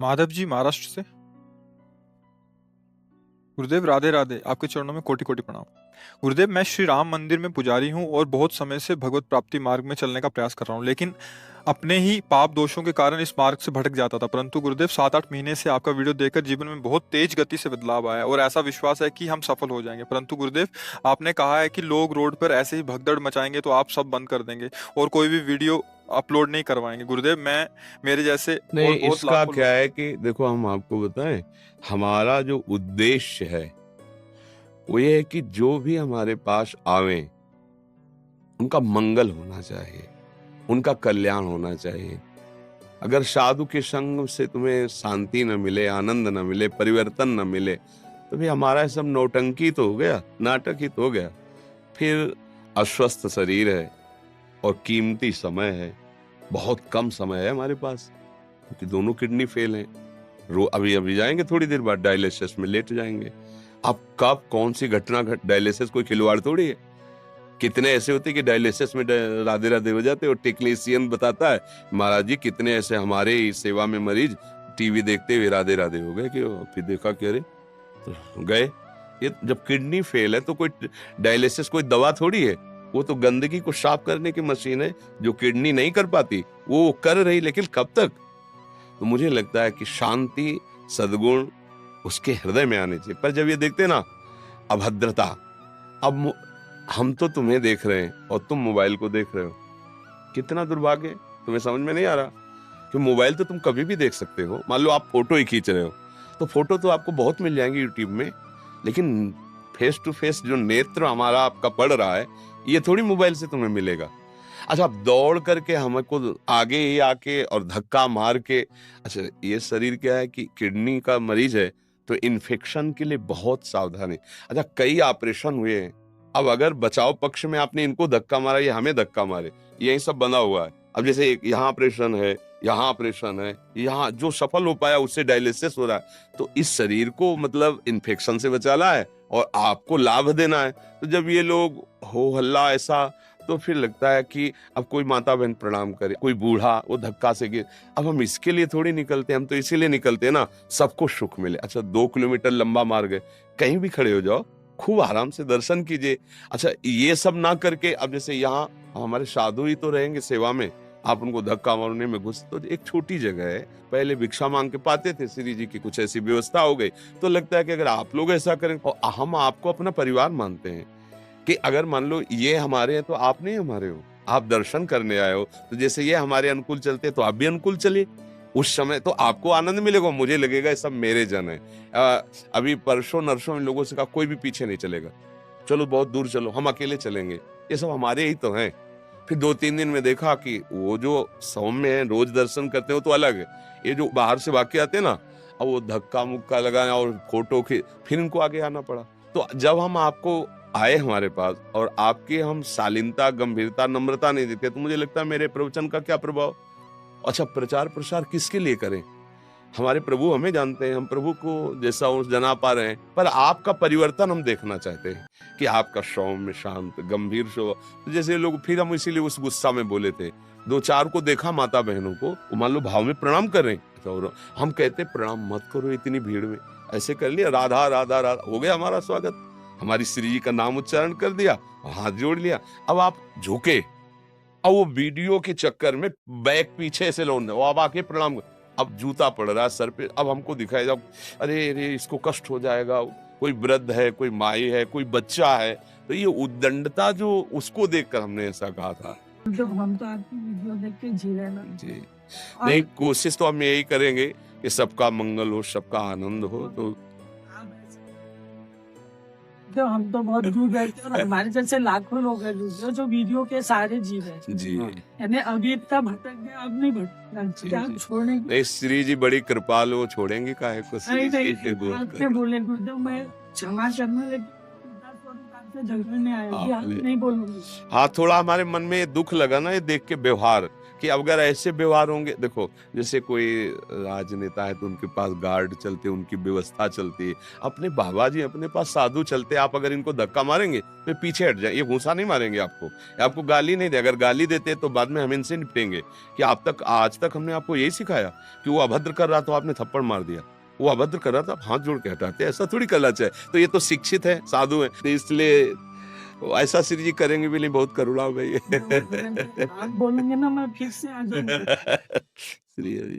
माधव जी महाराष्ट्र से। गुरुदेव राधे राधे, आपके चरणों में कोटि कोटि प्रणाम। गुरुदेव, मैं श्री राम मंदिर में पुजारी हूँ और बहुत समय से भगवत प्राप्ति मार्ग में चलने का प्रयास कर रहा हूँ, लेकिन अपने ही पाप दोषों के कारण इस मार्ग से भटक जाता था। परंतु गुरुदेव, 7-8 महीने से आपका वीडियो देखकर जीवन में बहुत तेज गति से बदलाव आया है और ऐसा विश्वास है कि हम सफल हो जाएंगे। परंतु गुरुदेव, आपने कहा है कि लोग रोड पर ऐसे ही भगदड़ मचाएंगे तो आप सब बंद कर देंगे और कोई भी वीडियो अपलोड नहीं करवाएंगे। गुरुदेव, मैं, मेरे जैसे नहीं, और बहुत इसका लाखों क्या लोग। है कि देखो, हम आपको बताएं, हमारा जो उद्देश्य है वो ये है कि जो भी हमारे पास आवे उनका मंगल होना चाहिए, उनका कल्याण होना चाहिए। अगर साधु के संग से तुम्हें शांति न मिले, आनंद न मिले, परिवर्तन न मिले, तो भी हमारा सब नौटंकी तो हो गया, नाटक ही तो हो गया। फिर अस्वस्थ शरीर है और कीमती समय है, बहुत कम समय है हमारे पास, क्योंकि दोनों किडनी फेल हैं। अभी अभी जाएंगे, थोड़ी देर बाद डायलिसिस में लेट जाएंगे। अब कब कौन सी घटना घट, डायलिसिस कोई खिलवाड़ थोड़ी है। कितने ऐसे होते कि डायलिसिस में राधे राधे हो जाते और टेक्नीशियन बताता है, महाराज जी कितने ऐसे हमारे सेवा में मरीज टीवी देखते हुए राधे राधे हो गए, कि फिर देखा कि अरे तो गए। ये जब किडनी फेल है तो कोई डायलिसिस कोई दवा थोड़ी है, वो तो गंदगी को साफ करने की मशीन है जो किडनी नहीं कर पाती, वो कर रही, लेकिन कब तक। तो मुझे लगता है कि शांति, सद्गुण उसके हृदय में आने चाहिए। पर जब ये देखते ना अभद्रता, अब हम तो तुम्हें देख रहे हैं और तुम मोबाइल को देख रहे हो, कितना दुर्भाग्य है। तुम्हें समझ में नहीं आ रहा कि मोबाइल तो तुम कभी भी देख सकते हो। मान लो आप फोटो ही खींच रहे हो तो फोटो तो आपको बहुत मिल जाएंगी यूट्यूब में, लेकिन फेस टू फेस जो नेत्र हमारा आपका पड़ रहा है, ये थोड़ी मोबाइल से तुम्हें मिलेगा। अच्छा, आप दौड़ करके हमको आगे ही आके और धक्का मार के, अच्छा ये शरीर क्या है कि किडनी का मरीज है तो इन्फेक्शन के लिए बहुत सावधानी। अच्छा, कई ऑपरेशन हुए हैं, अब अगर बचाव पक्ष में आपने इनको धक्का मारा, ये हमें धक्का मारे, यही सब बना हुआ है। अब जैसे यहाँ ऑपरेशन है, यहाँ ऑपरेशन है, यहाँ जो सफल हो पाया उससे डायलिसिस हो रहा है, तो इस शरीर को मतलब इन्फेक्शन से बचाना है और आपको लाभ देना है। तो जब ये लोग हो हल्ला ऐसा, तो फिर लगता है कि अब कोई माता बहन प्रणाम करे, कोई बूढ़ा वो धक्का से गिर, अब हम इसके लिए थोड़ी निकलते, हम तो इसीलिए निकलते हैं ना सबको सुख मिले। अच्छा, 2 किलोमीटर लंबा मार्ग है, कहीं भी खड़े हो जाओ, खूब आराम से दर्शन कीजिए। अच्छा, ये सब ना करके, अब जैसे यहाँ हमारे साधु ही तो रहेंगे सेवा में, आप उनको धक्का मारने में घुस, तो एक छोटी जगह है, पहले भिक्षा मांग के पाते थे, श्री जी की कुछ ऐसी व्यवस्था हो गई, तो लगता है कि अगर आप लोग ऐसा करें, और हम आपको अपना परिवार मानते हैं, कि अगर मान लो ये हमारे हैं तो आप नहीं हमारे हो, आप दर्शन करने आए हो, तो जैसे ये हमारे अनुकूल चलते हैं तो आप भी अनुकूल चलिए। उस समय तो आपको आनंद मिलेगा, मुझे लगेगा ये सब मेरे जन है। अभी परसों नरसों इन लोगों से कहा कोई भी पीछे नहीं चलेगा, चलो बहुत दूर चलो, हम अकेले चलेंगे, ये सब हमारे ही तो हैं। फिर 2-3 दिन में देखा कि वो जो सौम्य है, रोज दर्शन करते हो तो अलग है, ये जो बाहर से भाग के आते हैं ना, अब वो धक्का मुक्का लगाना और फोटो के, फिर इनको आगे आना पड़ा। तो जब हम आपको आए हमारे पास और आपके हम शालीनता, गंभीरता, नम्रता नहीं देते, तो मुझे लगता है मेरे प्रवचन का क्या प्रभाव। अच्छा, प्रचार प्रसार किसके लिए करें? हमारे प्रभु हमें जानते हैं, हम प्रभु को जैसा उस जना पा रहे हैं, पर आपका परिवर्तन हम देखना चाहते हैं कि आपका सौम्य, शांत, गंभीर स्वभाव। तो जैसे लोग, फिर हम इसीलिए उस गुस्सा में बोले थे, 2-4 को देखा माता बहनों को, वो मान लो भाव में प्रणाम कर रहे हैं, और हम कहते प्रणाम मत करो इतनी भीड़ में, ऐसे कर लिया राधा राधा राधा, हो गया हमारा स्वागत, हमारी श्री जी का नाम उच्चारण कर दिया, हाथ जोड़ लिया। अब आप झुके, अब वो वीडियो के चक्कर में बैक पीछे से लौट, वो अब आके प्रणाम, अब जूता पड़ रहा है सर पे, अब हमको दिखाई जाओ, अरे अरे इसको कष्ट हो जाएगा, कोई वृद्ध है, कोई माई है, कोई बच्चा है, तो ये उद्दंडता जो, उसको देखकर हमने ऐसा कहा था। मतलब हम तो आपकी वीडियो देख के जी रहे ना। जी, और नहीं, कोशिश तो हम यही करेंगे कि सबका मंगल हो, सबका आनंद हो। तो आप तो हम तो बहुत दूर गए थे और हमारे जैसे लाखों लोग हैं जो वीडियो के सारे जी रहे हैं। जी, यानी अभी इतना भटक गए, अब नहीं भटकना चाहिए, आप छोड़ने की नहीं, श्री जी बड़ी कृपालु, वो छोड़ेंगे काहे को। नहीं नहीं, आपने बोले गुरुदेव मैं क्षमा करना, लेकिन आपसे झगड़ने आया कि आप आपने- नहीं बोलूंगी। हाँ, थोड़ा हमारे मन में ये दुख लगा ना, ये देख के व्यवहार कि अगर ऐसे व्यवहार होंगे, देखो जैसे कोई राजनेता है तो उनके पास गार्ड चलते, उनकी व्यवस्था चलती है। अपने बाबा जी अपने पास साधु चलते, आप अगर इनको धक्का मारेंगे तो पीछे हट जाए, ये घूंसा नहीं मारेंगे आपको, आपको गाली नहीं दे। अगर गाली देते तो बाद में हम इनसे निपटेंगे कि आज तक हमने आपको यही सिखाया कि वो अभद्र कर रहा तो आपने थप्पड़ मार दिया, वो अभद्र कर रहा था आप हाथ जोड़ के हटाते, ऐसा थोड़ी करना चाहिए। तो ये तो शिक्षित है, साधु है, तो इसलिए ऐसा श्री जी करेंगे भी नहीं, बहुत करुणा में ये। आप बोलेंगे ना मैं फिर से आ जाऊंगा। श्री हरि।